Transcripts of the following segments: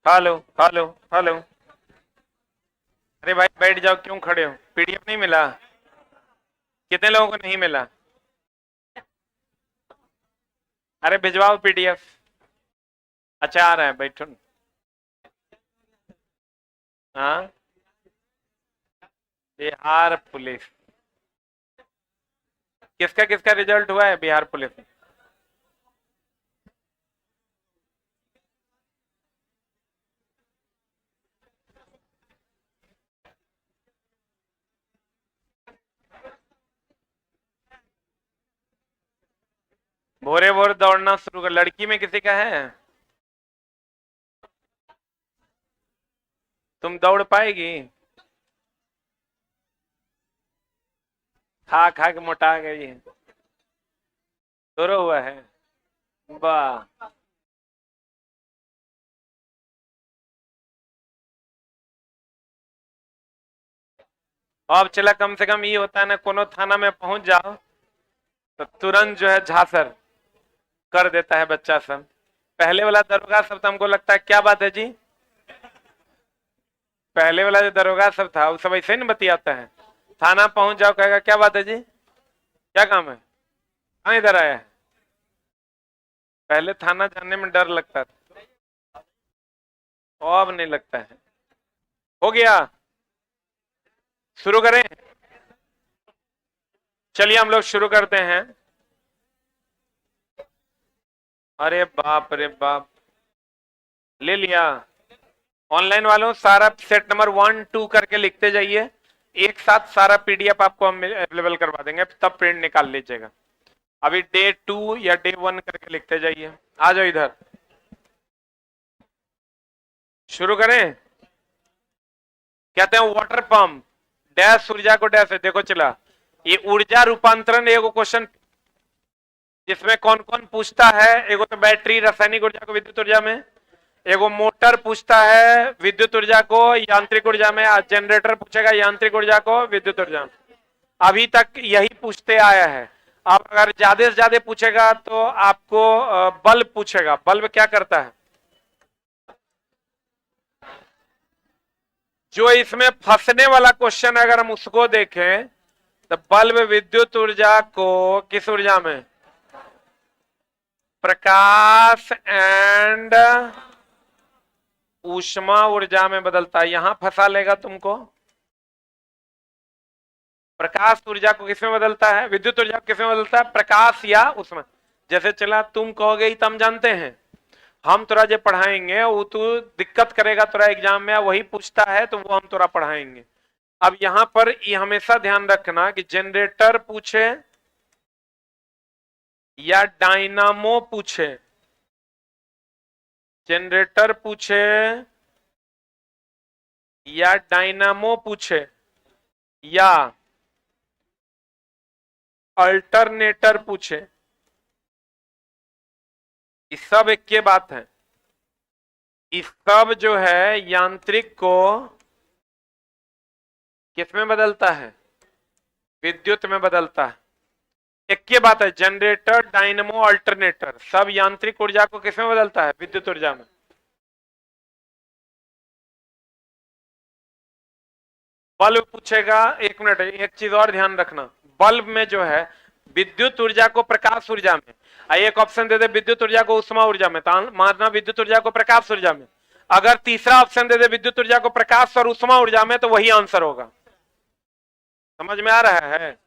Hello hello hello. अरे भाई बैठ जाओ, क्यों खड़े हो? पीडीएफ नहीं मिला? कितने लोगों को नहीं मिला? अरे भिजवाओ पीडीएफ। अच्छा आ रहा है, बैठो। हाँ, बिहार पुलिस। किसका किसका रिजल्ट हुआ है बिहार पुलिस में? भोरे भोर दौड़ना शुरू कर, लड़की में किसी का है? तुम दौड़ पाएगी? खा खा के मोटा गई है। शुरू हुआ है। वाह। अब चला, कम से कम ये होता है ना, कोनो थाना में पहुंच जाओ तो तुरंत जो है झांसर कर देता है बच्चा सब। पहले वाला दरोगा सब तो हमको लगता है, क्या बात है जी? पहले वाला जो दरोगा सब था वो सब ऐसे ही नहीं बतियाता है। थाना पहुंच जाओ, कहेगा क्या बात है जी, क्या काम है, कहाँ इधर आया है। पहले थाना जाने में डर लगता था, अब नहीं लगता है। हो गया, शुरू करें? चलिए हम लोग शुरू करते हैं। अरे बाप रे बाप, ले लिया। ऑनलाइन वालों सारा सेट नंबर 1 2 करके लिखते जाइए। एक साथ सारा पीडीएफ आपको हम अवेलेबल करवा देंगे, तब प्रिंट निकाल लीजिएगा। अभी डे 2 या डे 1 करके लिखते जाइए। आ जाओ इधर, शुरू करें। कहते हैं वाटर पंप डैश ऊर्जा को डैश है। देखो चला, ये ऊर्जा रूपांतरण एगो क्वेश्चन जिसमें कौन कौन पूछता है। एगो तो बैटरी रासायनिक ऊर्जा को विद्युत ऊर्जा में, एगो मोटर पूछता है विद्युत ऊर्जा को यांत्रिक ऊर्जा में, जनरेटर पूछेगा यांत्रिक ऊर्जा को विद्युत ऊर्जा में। अभी तक यही पूछते आया है। अब अगर ज्यादा से ज्यादा पूछेगा तो आपको बल्ब पूछेगा। बल्ब क्या करता है? जो इसमें फंसने वाला क्वेश्चन अगर हम उसको देखें तो बल्ब विद्युत ऊर्जा को किस ऊर्जा में, प्रकाश एंड ऊष्मा ऊर्जा में बदलता है। यहां फंसा लेगा तुमको। प्रकाश ऊर्जा को किसमें बदलता है, विद्युत ऊर्जा को किसमें बदलता है, प्रकाश या उसमें। जैसे चला, तुम कहोगे तो हम जानते हैं, हम तोरा जो पढ़ाएंगे वो तू दिक्कत करेगा तोरा एग्जाम में, वही पूछता है तो वो हम तोरा पढ़ाएंगे। अब यहां पर ये हमेशा ध्यान रखना कि जनरेटर पूछे या डायनामो पूछे, जनरेटर पूछे या डायनामो पूछे या अल्टरनेटर पूछे, ये सब एक के बात है। इस सब जो है यांत्रिक को किसमें बदलता है, विद्युत में बदलता है। एक के बात है, जनरेटर डायनमो अल्टरनेटर सब यांत्रिक ऊर्जा को किसमें बदलता है, विद्युत ऊर्जा में। बल्ब पूछेगा, एक मिनट एक चीज और ध्यान रखना, बल्ब में जो है विद्युत ऊर्जा को प्रकाश ऊर्जा में, एक ऑप्शन दे दे विद्युत ऊर्जा को उष्मा ऊर्जा में, तो मानना विद्युत ऊर्जा को प्रकाश ऊर्जा में। अगर तीसरा ऑप्शन दे दे विद्युत ऊर्जा को प्रकाश और उष्मा ऊर्जा में, तो वही आंसर होगा। समझ में आ रहा है?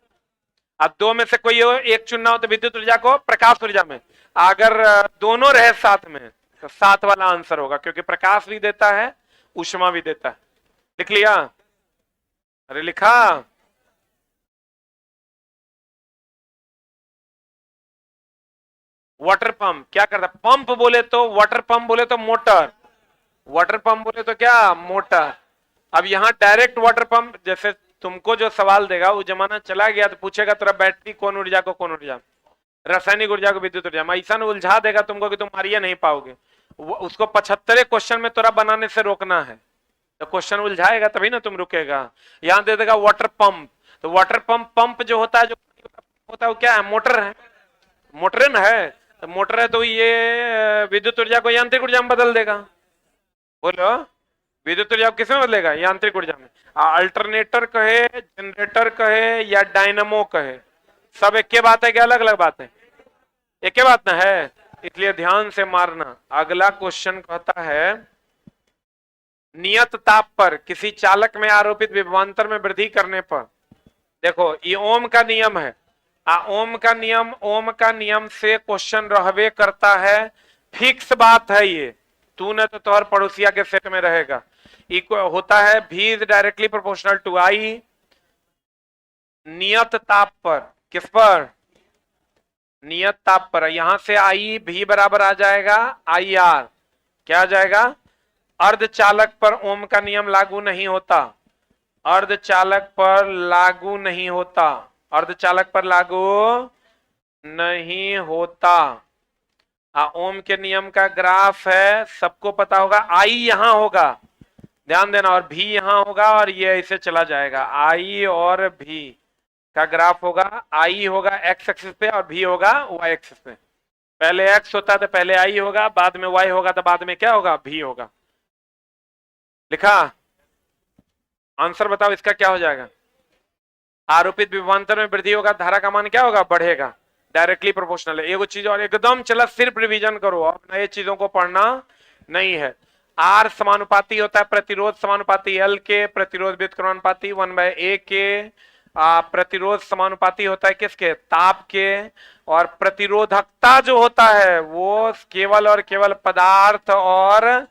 अब दो में से कोई एक चुनना हो तो विद्युत ऊर्जा को प्रकाश ऊर्जा में, अगर दोनों रहे साथ में तो साथ वाला आंसर होगा, क्योंकि प्रकाश भी देता है उष्मा भी देता है। लिख लिया? अरे लिखा? वाटर पंप क्या करता है? पंप बोले तो वाटर पंप बोले तो मोटर, वाटर पंप बोले तो क्या, मोटर। अब यहां डायरेक्ट वाटर पंप, जैसे तुमको जो सवाल देगा वो जमाना चला गया तो पूछेगा तेरा बैटरी कौन ऊर्जा को कौन ऊर्जा, रासायनिक ऊर्जा को विद्युत ऊर्जा में, ऐसा उलझा देगा तुमको कि तुम मारिया नहीं पाओगे। उसको 75 क्वेश्चन में तोरा बनाने से रोकना है। तो क्वेश्चन उलझाएगा तभी ना तुम रुकेगा। यहां दे देगा वाटर पंप, तो वाटर पंप, पंप जो होता है, जो होता है वो क्या है, मोटर है, मोटर न है। तो मोटर है तो ये विद्युत ऊर्जा को यांत्रिक ऊर्जा में बदल देगा। बोलो, विद्युत ऊर्जा को किसमें बदलेगा? यांत्रिक ऊर्जा में। अल्टरनेटर कहे, जनरेटर कहे या डायनमो कहे, सब एक के बात है क्या अलग अलग बात है? एक के बात ना है, इसलिए ध्यान से मारना। अगला क्वेश्चन कहता है नियत ताप पर किसी चालक में आरोपित विभवांतर में वृद्धि करने पर, देखो ये ओम का नियम है। ओम का नियम से क्वेश्चन रहबे करता है, फिक्स बात है ये, तू न तो तोहर पड़ोसिया के सेट में रहेगा। इक्वल होता है V is directly proportional to I, नियत ताप पर, किस पर? नियत ताप पर। यहां से I V बराबर आ जाएगा IR, क्या आ जाएगा? अर्धचालक पर ओम का नियम लागू नहीं होता, अर्धचालक पर लागू नहीं होता, अर्धचालक पर लागू नहीं होता। ओम के नियम का ग्राफ है, सबको पता होगा। I यहां होगा, ध्यान देना, और V यहां होगा, और ये ऐसे चला जाएगा। I और V का ग्राफ होगा, I होगा x एक्सिस पे और V होगा y एक्सिस पे। पहले x होता तो पहले I होगा, बाद में y होगा तो बाद में क्या होगा? V होगा। लिखा? आंसर बताओ इसका क्या हो जाएगा? आरोपित विभवांतर में वृद्धि होगा, धारा का मान क्या होगा? बढ़ेगा, डायरेक्टली प्रोपोर्शनल है। एगो चीज और एकदम चला, सिर्फ रिवीजन करो, अब नए चीजों को पढ़ना नहीं है। R समानुपाती होता है प्रतिरोध समानुपाती L के, प्रतिरोध व्युत्क्रमानुपाती 1/A के। प्रतिरोध समानुपाती होता है किसके? ताप के। और प्रतिरोधकता जो होता है वो केवल और केवल पदार्थ और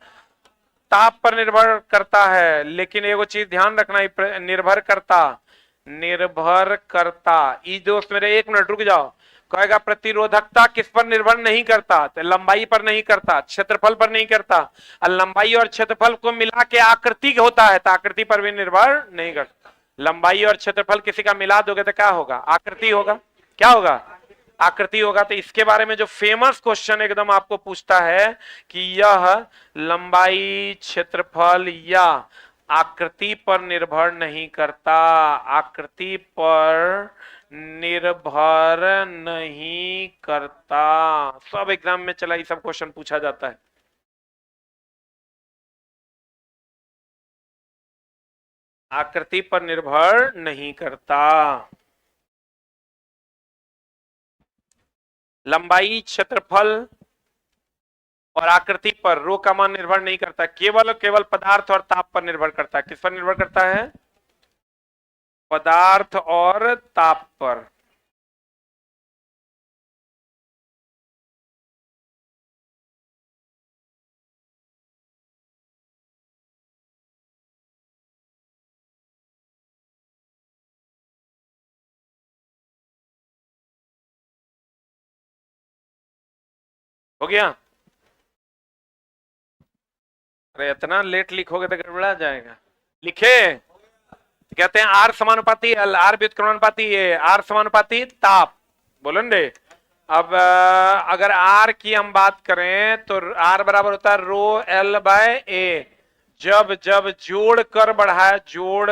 ताप पर निर्भर करता है। लेकिन एगो चीज ध्यान रखना, निर्भर करता। ई दोस्त मेरे, एक मिनट रुक जाओ। कहेगा प्रतिरोधकता किस पर निर्भर नहीं करता? तो लंबाई पर नहीं करता, क्षेत्रफल पर नहीं करता। और लंबाई और क्षेत्रफल को मिला के आकृति होता है, तो आकृति पर भी निर्भर नहीं करता। लंबाई और क्षेत्रफल किसी का मिला दोगे तो क्या होगा? आकृति होगा। क्या होगा? आकृति होगा। तो इसके बारे में जो फेमस क्वेश्चन एकदम आपको पूछता है कि यह लंबाई, क्षेत्रफल या आकृति पर निर्भर नहीं करता, आकृति पर निर्भर नहीं करता। सब एग्जाम में चला, ये सब क्वेश्चन पूछा जाता है। आकृति पर निर्भर नहीं करता। लंबाई, क्षेत्रफल और आकृति पर रो का मान निर्भर नहीं करता, केवल और केवल पदार्थ और ताप पर निर्भर करता है। किस पर निर्भर करता है? पदार्थ और ताप पर। हो गया? अरे इतना लेट लिखोगे तो गड़बड़ा जाएगा। लिखे? कहते हैं आर समानुपाती एल, आर व्युत्क्रमानुपाती ए, आर समानुपाती ताप। बोलो रे। अब अगर आर की हम बात करें तो आर बराबर होता है रो एल बाय ए। जब जब जोड़ कर बढ़ाया, जोड़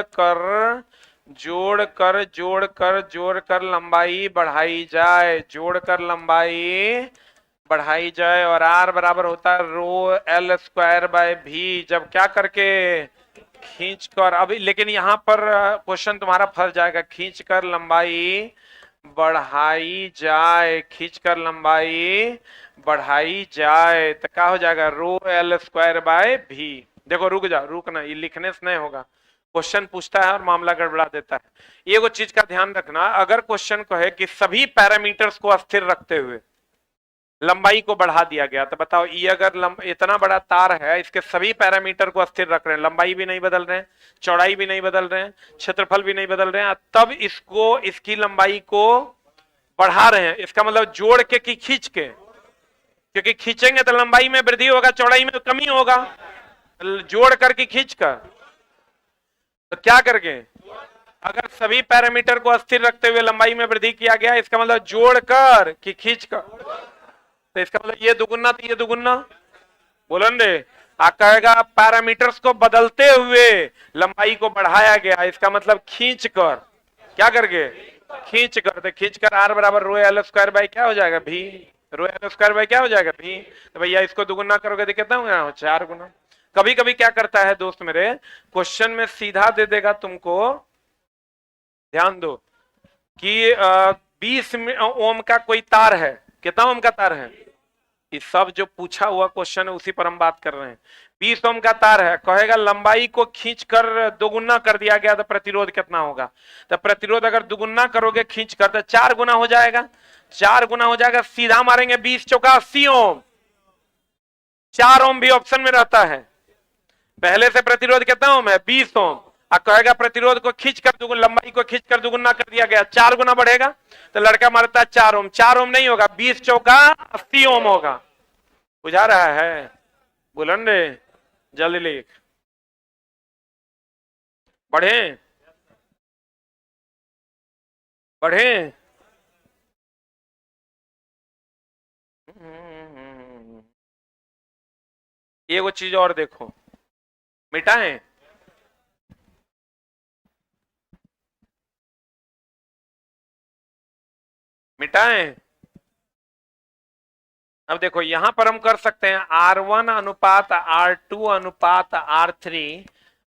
कर लंबाई बढ़ाई जाए, जोड़कर लंबाई बढ़ाई जाए, और आर बराबर होता है रो एल स्क्वायर बाय भी, जब क्या करके? खींचकर। अभी लेकिन यहां पर क्वेश्चन तुम्हारा फंस जाएगा, खींचकर लंबाई बढ़ाई जाए, खींचकर लंबाई बढ़ाई जाए तो क्या हो जाएगा? रो एल स्क्वायर बाय भी। देखो रुक जाओ, रुकना, ये लिखने से नहीं होगा, क्वेश्चन पूछता है और मामला गड़बड़ा देता है। ये वो चीज का ध्यान रखना, अगर क्वेश्चन कहे कि सभी पैरामीटर्स को अस्थिर रखते हुए लंबाई को बढ़ा दिया गया, तो बताओ ये अगर इतना बड़ा तार है, इसके सभी पैरामीटर को अस्थिर रख रहे हैं, लंबाई भी नहीं बदल रहे हैं, चौड़ाई भी नहीं बदल रहे हैं, क्षेत्रफल भी नहीं बदल रहे हैं, तब इसको, इसकी लंबाई को बढ़ा रहे हैं, इसका मतलब जोड़ के कि खींच के? क्योंकि खींचेंगे तो लंबाई में वृद्धि होगा, चौड़ाई में कमी होगा। जोड़ करके खींच कर, तो क्या करके? अगर सभी पैरामीटर को अस्थिर रखते हुए लंबाई में वृद्धि किया गया, इसका मतलब जोड़ कर कि खींच कर, तो इसका मतलब ये दुगुना तो ये दुगुना। बोलो रे। कहेगा पैरामीटर्स को बदलते हुए लंबाई को बढ़ाया गया, इसका मतलब खींच कर, क्या करके? खींच कर। तो खींच कर आर बराबर रो एल स्क्वायर बाय क्या हो जाएगा? भी। रो एल स्क्वायर बाय क्या हो जाएगा? भी। तो भैया इसको दुगुना करोगे तो कितना होगा? 4 गुना। कभी कभी क्या करता है दोस्त मेरे, क्वेश्चन में सीधा दे देगा तुमको, ध्यान दो कि 20 ओम का कोई तार है, कितना ओम का तार है, ये सब जो पूछा हुआ क्वेश्चन है उसी पर हम बात कर रहे हैं। 20 ओम का तार है, कहेगा लंबाई को खींचकर दोगुना कर दिया गया तो प्रतिरोध कितना होगा, तो प्रतिरोध अगर दुगुना करोगे खींचकर तो 4 गुना हो जाएगा, 4 गुना हो जाएगा, सीधा मारेंगे 20 चौका 80 ओम, 4 ओम भी ऑप्शन में रहता है, पहले से प्रतिरोध कितना ओम है 20 ओम, और कहेगा प्रतिरोध को खींचकर दुगुना, लंबाई को खींचकर दुगुना कर दिया गया, 4 गुना बढ़ेगा, तो लड़का मारता है 4 ओम, 4 ओम नहीं होगा, 20 चौका 80 ओम होगा। बुझा रहा है, बुलंद रे, जल्दी लिख, बढ़े बढ़े। ये वो चीज और देखो, मिटाएं, मिटाएं। अब देखो यहां पर हम कर सकते हैं R1 अनुपात R2 अनुपात R3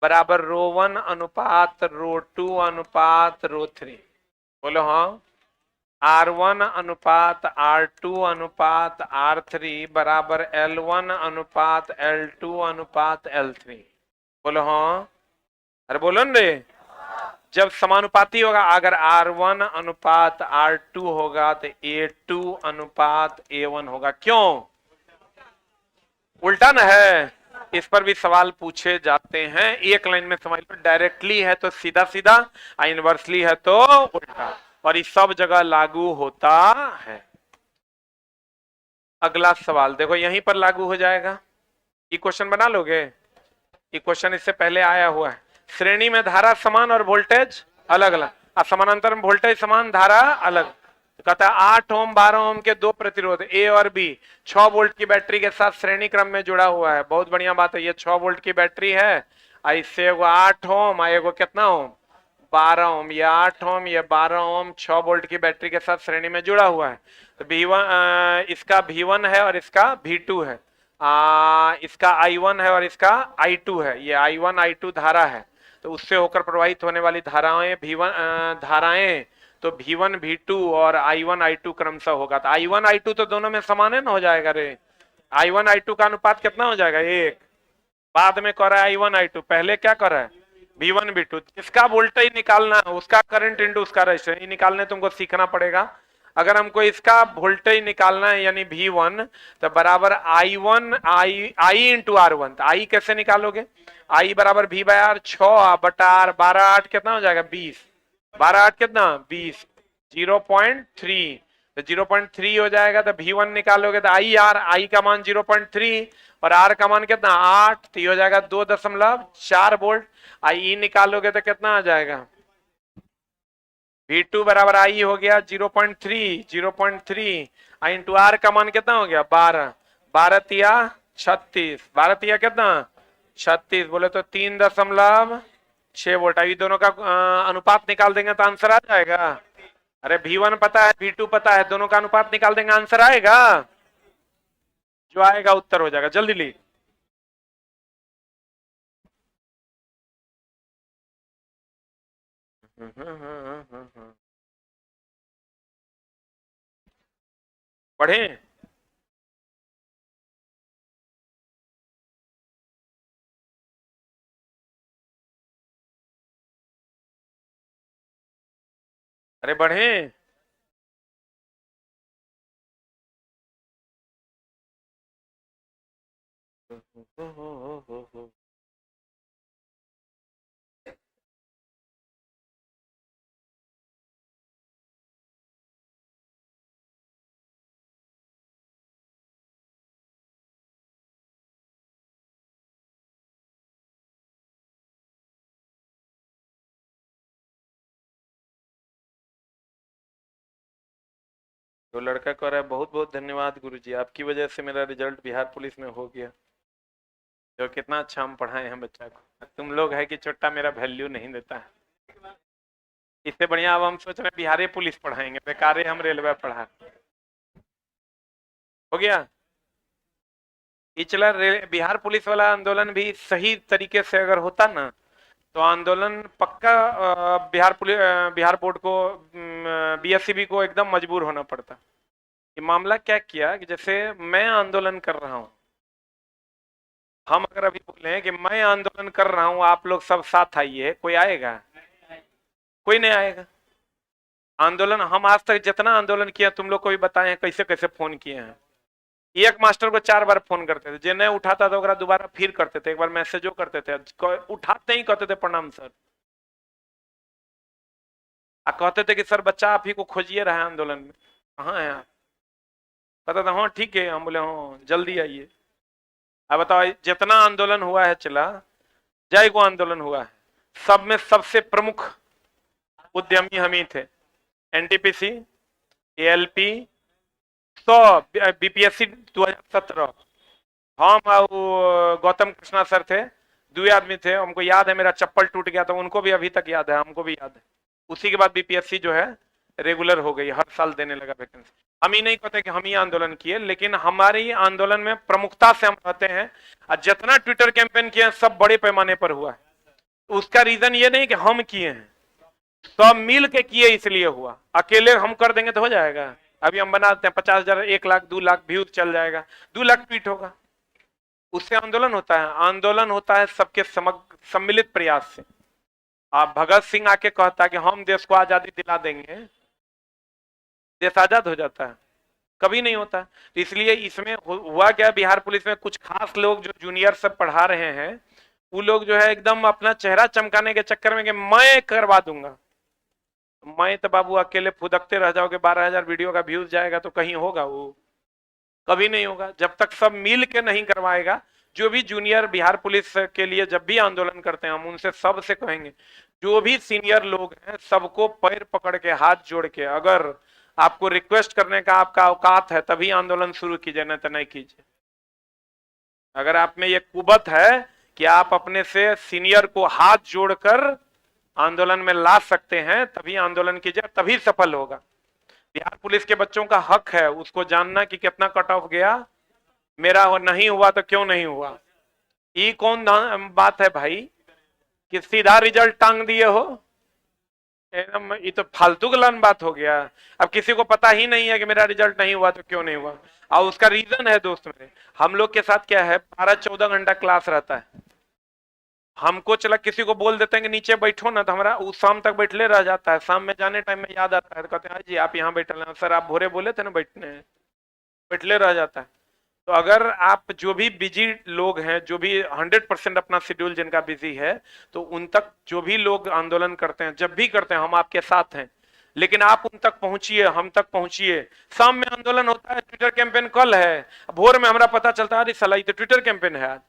बराबर रो 1 अनुपात रो 2 अनुपात रो 3। बोलो हाँ, R1 अनुपात R2 अनुपात R3 बराबर L1 अनुपात L2 अनुपात L3। बोलो हाँ, अरे बोलो न रे, जब समानुपाती होगा, अगर R1 अनुपात R2 होगा तो A2 अनुपात A1 होगा, क्यों, उल्टा ना है। इस पर भी सवाल पूछे जाते हैं, एक लाइन में समझ लो, डायरेक्टली है तो सीधा सीधा, इनवर्सली है तो उल्टा, और ये सब जगह लागू होता है। अगला सवाल देखो, यहीं पर लागू हो जाएगा, ये क्वेश्चन बना लोगे, ये क्वेश्चन इससे पहले आया हुआ है। श्रेणी में धारा समान और वोल्टेज अलग अलग, और समानांतर में वोल्टेज समान धारा अलग, तो कहता है 8 ओम 12 ओम के दो प्रतिरोध ए और बी 6 वोल्ट की बैटरी के साथ श्रेणी क्रम में जुड़ा हुआ है। बहुत बढ़िया बात है, ये 6 वोल्ट की बैटरी है, इससे एगो 8 ओम, एगो कितना ओम 12 ओम, ये 8 ओम ये 12 ओम 6 वोल्ट की बैटरी के साथ श्रेणी में जुड़ा हुआ है। तो V1 इसका V1 है और इसका V2 है, इसका I1 है और इसका I2 है, ये I1 I2 धारा है, तो उससे होकर प्रवाहित होने वाली धाराएं धाराएं तो V1 V2 और I1 I2 क्रमशः होगा। तो I1 I2 तो दोनों में समान है ना, हो जाएगा रे, I1 I2 का अनुपात कितना हो जाएगा 1, बाद में कर रहा है I1 I2, पहले क्या कर रहा है V1 V2, इसका वोल्टेज निकालना, उसका करंट इंटू उसका रेजिस्टेंस निकालने तुमको सीखना पड़ेगा। अगर हमको इसका वोल्टेज निकालना है यानी V1, तो बराबर I1 I इंटू R1, तो I कैसे निकालोगे, I बराबर V बाय R, 6 बटा R, 12 8 कितना हो जाएगा 20, 12 8 कितना 20, 0.3, तो 0.3 हो जाएगा, तो V1 निकालोगे तो I का मान 0.3 और R का मान कितना 8, तो ये हो जाएगा 2.4 वोल्ट। I निकालोगे तो कितना आ जाएगा, V2 बराबर I हो गया 0.3 I इंटू R का मान कितना हो गया 12, 12 तिया 36, 12 तिया कितना 36, बोले तो 3.6 वोल्ट। अभी दोनों का अनुपात निकाल देंगे तो आंसर आ जाएगा। अरे V1 पता है V2 पता है, दोनों का अनुपात निकाल देंगे आंसर आएगा, जो आएगा उत्तर हो जाएगा। जल्दी ली, पढ़े, अरे बढ़े, तो लड़का कह रहा है बहुत बहुत धन्यवाद गुरुजी, आपकी वजह से मेरा रिजल्ट बिहार पुलिस में हो गया। जो कितना अच्छा हम पढ़ाए हैं बच्चा को, तुम लोग है कि छोटा मेरा वैल्यू नहीं देता है। इससे बढ़िया अब हम सोच रहे हैं बिहारी पुलिस पढ़ाएंगे, बेकार हम रेलवे पढ़ा। हो गया। ये चला बिहार पुलिस वाला आंदोलन भी सही तरीके से अगर होता ना, तो आंदोलन पक्का बिहार पुलिस बिहार बोर्ड को बीएससीबी को एकदम मजबूर होना पड़ता। ये मामला क्या किया कि जैसे मैं आंदोलन कर रहा हूं, हम अगर अभी बोले कि मैं आंदोलन कर रहा हूं, आप लोग सब साथ आइए, कोई आएगा? कोई नहीं आएगा। आंदोलन हम आज तक जितना आंदोलन किया तुम लोग को भी बताए हैं कैसे कैसे फोन किए हैं। एक मास्टर को 4 बार फोन करते थे, जे नहीं उठाता था ओकरा दोबारा फिर करते थे, एक बार मैसेजो करते थे, उठाते ही कहते थे प्रणाम सर, कहते थे कि सर बच्चा आप ही को खोजिए रहा है आंदोलन में, कहाँ है आप? कहता था हाँ ठीक है, हम बोले हाँ जल्दी आइए। अब बताओ जितना आंदोलन हुआ है चला, जय को आंदोलन हुआ है, सब में सबसे प्रमुख उद्यमी हम ही थे। एनटीपीसी, एएलपी, सब बीपीएससी 2017, हम और गौतम कृष्णा सर थे, 2 आदमी थे। हमको याद है, मेरा चप्पल टूट गया था, उनको भी अभी तक याद है, हमको भी याद है। उसी के बाद बीपीएससी जो है रेगुलर हो गई, हर साल देने लगा वैकेंसी। हम ही नहीं कहते कि हम ही आंदोलन किए, लेकिन हमारे ही आंदोलन में प्रमुखता से हम रहते हैं, और जितना ट्विटर कैंपेन किए हैं सब बड़े पैमाने पर हुआ है। उसका रीजन ये नहीं कि हम किए हैं, सब मिल के किए इसलिए हुआ। अकेले हम कर देंगे तो हो जाएगा? अभी हम बनाते हैं 50,000, 1 लाख, 2 लाख व्यूज चल जाएगा, 2 लाख ट्वीट होगा, उससे आंदोलन होता है? आंदोलन होता है सबके समग्र सम्मिलित प्रयास से। आप भगत सिंह आके कहता कि हम देश को आजादी दिला देंगे, देश आजाद हो जाता है? कभी नहीं होता। तो इसलिए इसमें हुआ क्या, बिहार पुलिस में कुछ खास लोग जो जूनियर सब पढ़ा रहे हैं, वो लोग जो है एकदम अपना चेहरा चमकाने के चक्कर में कि मैं करवा दूंगा। मैं तो बाबू अकेले फुदकते रह जाओगे, 12,000 वीडियो का व्यूज जाएगा तो कहीं होगा? वो कभी नहीं होगा जब तक सब मिल के नहीं करवाएगा। जो भी जूनियर बिहार पुलिस के लिए जब भी आंदोलन करते हैं, हम उनसे सबसे कहेंगे, जो भी सीनियर लोग हैं सबको पैर पकड़ के हाथ जोड़ के, अगर आपको रिक्वेस्ट करने का आपका औकात है तभी आंदोलन शुरू कीजिए, नहीं तो नहीं कीजिए। अगर आप में ये कुबत है कि आप अपने से सीनियर को हाथ जोड़कर आंदोलन में ला सकते हैं, तभी आंदोलन कीजिए, तभी सफल होगा। बिहार पुलिस के बच्चों का हक है उसको जानना कि कितना कट ऑफ गया, मेरा नहीं हुआ तो क्यों नहीं हुआ। ये कौन बात है भाई कि सीधा रिजल्ट टांग दिए हो? एकदम ये तो फालतू गलन बात हो गया। अब किसी को पता ही नहीं है कि मेरा रिजल्ट नहीं हुआ तो क्यों नहीं हुआ, और उसका रीजन है दोस्त मेरे, हम लोग के साथ क्या है, 12-14 घंटा क्लास रहता है। हमको चला किसी को बोल देते हैं कि नीचे बैठो ना, तो हमारा उस शाम तक बैठले रह जाता है। शाम में जाने टाइम में याद आता है तो कहते हैं जी आप यहाँ बैठे हैं, सर आप भोरे बोले थे ना बैठने, बैठले रह जाता है। तो अगर आप जो भी बिजी लोग हैं, जो भी 100% अपना शेड्यूल जिनका बिजी है, तो उन तक जो भी लोग आंदोलन करते हैं, जब भी करते हैं, हम आपके साथ हैं, लेकिन आप उन तक पहुंचिए, हम तक पहुंचिए। शाम में आंदोलन होता है, ट्विटर कैंपेन कल है, भोर में हमारा पता चलता है अरे साला ये तो ट्विटर कैंपेन है आज।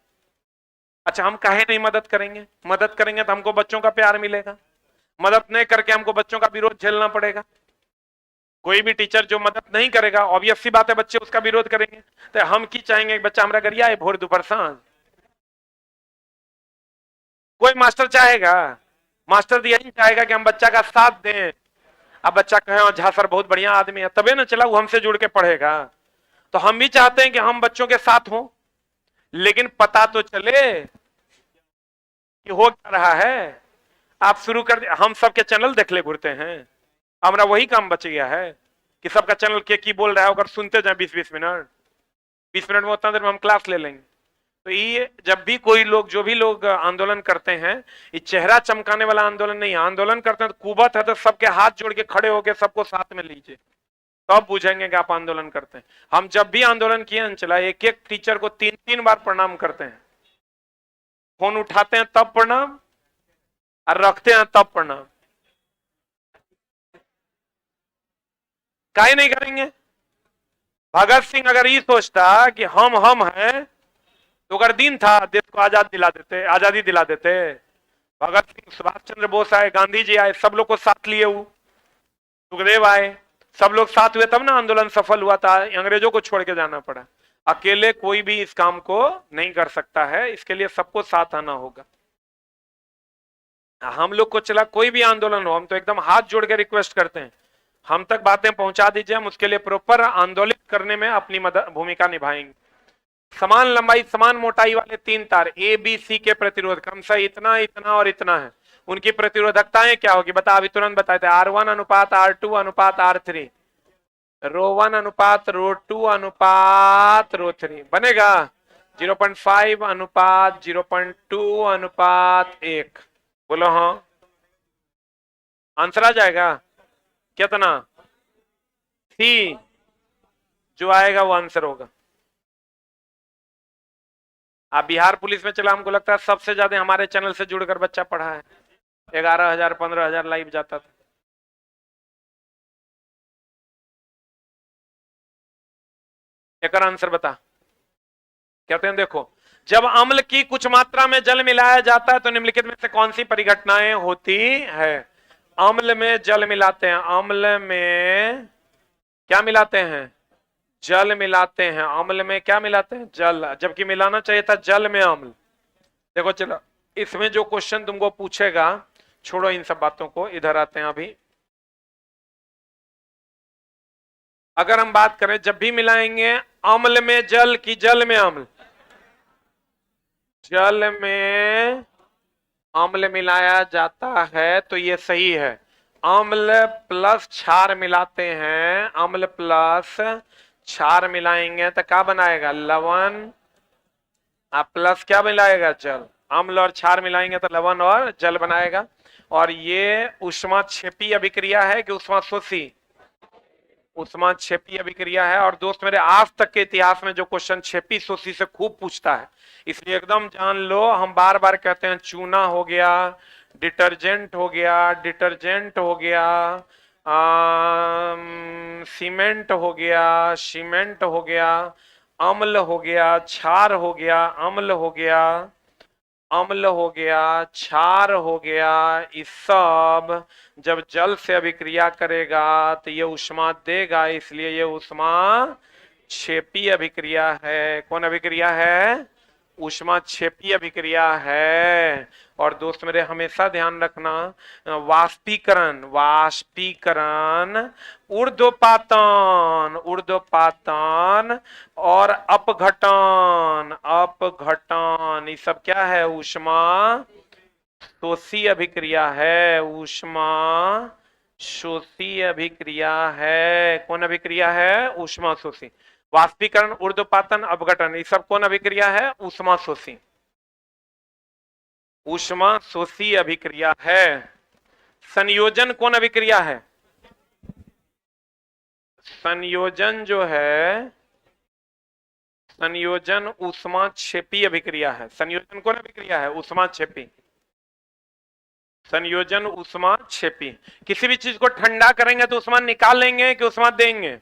अच्छा हम काहे नहीं मदद करेंगे? मदद करेंगे तो हमको बच्चों का प्यार मिलेगा, मदद नहीं करके हमको बच्चों का विरोध झेलना पड़ेगा। कोई भी टीचर जो मदद नहीं करेगा, ऑब्वियस सी बात है बच्चे उसका विरोध करेंगे। तो हम की चाहेंगे बच्चा हमारा गरिया है भोर दोपहर सांझ? कोई मास्टर चाहेगा? मास्टर यही चाहेगा कि हम बच्चा का साथ दें। अब बच्चा कहे झा सर बहुत बढ़िया आदमी है, तबे ना चला वो हमसे जुड़ के पढ़ेगा। तो हम भी चाहते हैं कि हम बच्चों के साथ हों, लेकिन पता तो चले कि हो क्या रहा है। आप शुरू कर, हम सबके चैनल देख ले घूरते हैं, हमारा वही काम बच गया है कि सबका चैनल की बोल रहा है, अगर सुनते जाए 20-20 मिनट, 20 मिनट में उतना देर में हम क्लास ले लेंगे। तो ये जब भी कोई लोग, जो भी लोग आंदोलन करते हैं, ये चेहरा चमकाने वाला आंदोलन नहीं, आंदोलन करते हैं तो कुबत है तो सबके हाथ जोड़ के खड़े होके सबको साथ में लीजिए, तब तो पूछेंगे कि आप आंदोलन करते हैं। हम जब भी आंदोलन किए चला, एक एक टीचर को 3-3 बार प्रणाम करते हैं, फोन उठाते हैं तब प्रणाम, और रखते हैं तब प्रणाम। काहे नहीं करेंगे? भगत सिंह अगर ये सोचता कि हम हैं, तो अगर दिन था देश को आजादी दिला देते। भगत सिंह, सुभाष चंद्र बोस आए, गांधी जी आए, सब लोग को साथ लिए, सुखदेव आए, सब लोग साथ हुए, तब ना आंदोलन सफल हुआ था। अंग्रेजों को छोड़ के जाना पड़ा। अकेले कोई भी इस काम को नहीं कर सकता है, इसके लिए सबको साथ आना होगा। हम लोग को चला कोई भी आंदोलन हो, हम तो एकदम हाथ जोड़ के रिक्वेस्ट करते हैं, हम तक बातें पहुंचा दीजिए, हम उसके लिए प्रॉपर आंदोलित करने में अपनी भूमिका निभाएंगे। समान लंबाई समान मोटाई वाले 3 तार ए बी सी के प्रतिरोध क्रमशः इतना इतना और इतना है, उनकी प्रतिरोधकताएं क्या होगी बता, अभी तुरंत बताए थे, R1 अनुपात R2 अनुपात R3, रो 1 अनुपात रो 2 अनुपात रो 3 बनेगा 0.5 अनुपात 0.2 अनुपात 1। बोलो हाँ, आंसर आ जाएगा कितना, सी जो आएगा वो आंसर होगा। आप बिहार पुलिस में चला, हमको लगता है सबसे ज्यादा हमारे चैनल से जुड़कर बच्चा पढ़ा है, 11,000 15,000 लाइव जाता था। एक आंसर बता, कहते हैं देखो, जब अम्ल की कुछ मात्रा में जल मिलाया जाता है तो निम्नलिखित में से कौन सी परिघटनाएं होती है। अम्ल में जल मिलाते हैं, अम्ल में क्या मिलाते हैं, जल मिलाते हैं, अम्ल में क्या मिलाते हैं, जल, जबकि मिलाना चाहिए था जल में अम्ल। देखो चलो, इसमें जो क्वेश्चन तुमको पूछेगा, छोड़ो इन सब बातों को, इधर आते हैं अभी। अगर हम बात करें, जब भी मिलाएंगे अम्ल में जल की जल में अम्ल, जल में अम्ल मिलाया जाता है तो ये सही है। अम्ल प्लस क्षार मिलाते हैं, अम्ल प्लस क्षार मिलाएंगे तो क्या बनाएगा, लवण, प्लस क्या मिलाएगा, जल। अम्ल और क्षार मिलाएंगे तो लवण और जल बनाएगा। और ये ऊष्माक्षेपी अभिक्रिया है कि ऊष्माशोषी, ऊष्माक्षेपी अभिक्रिया है। और दोस्त मेरे, आज तक के इतिहास में जो क्वेश्चन क्षेपी शोषी से खूब पूछता है, इसलिए एकदम जान लो। हम बार बार कहते हैं चूना हो गया, डिटर्जेंट हो गया, डिटर्जेंट हो गया, सीमेंट हो गया, सीमेंट हो गया, अम्ल हो गया, क्षार हो गया, अम्ल हो गया, अम्ल हो गया, क्षार हो गया, इस सब जब जल से अभिक्रिया करेगा तो ये ऊष्मा देगा, इसलिए ये ऊष्मा क्षेपी अभिक्रिया है। कौन अभिक्रिया है, ऊष्मा क्षेपी अभिक्रिया है। और दोस्त मेरे, हमेशा ध्यान रखना, वाष्पीकरण, वाष्पीकरण, ऊर्ध्वपातन, ऊर्ध्वपातन और अपघटन, अपघटन, ये सब क्या है, ऊष्मा शोषी अभिक्रिया है, ऊष्मा शोषी अभिक्रिया है। कौन अभिक्रिया है, ऊष्मा शोषी। वाष्पीकरण, ऊर्ध्वपातन, अपघटन, ये सब कौन अभिक्रिया है, ऊष्मा शोषी, ऊष्मा शोषी अभिक्रिया है। संयोजन कौन अभिक्रिया है, संयोजन जो है, संयोजन ऊष्माक्षेपी अभिक्रिया है। संयोजन कौन अभिक्रिया है, ऊष्माक्षेपी, संयोजन ऊष्माक्षेपी। किसी भी चीज को ठंडा करेंगे तो ऊष्मा निकाल लेंगे कि ऊष्मा देंगे,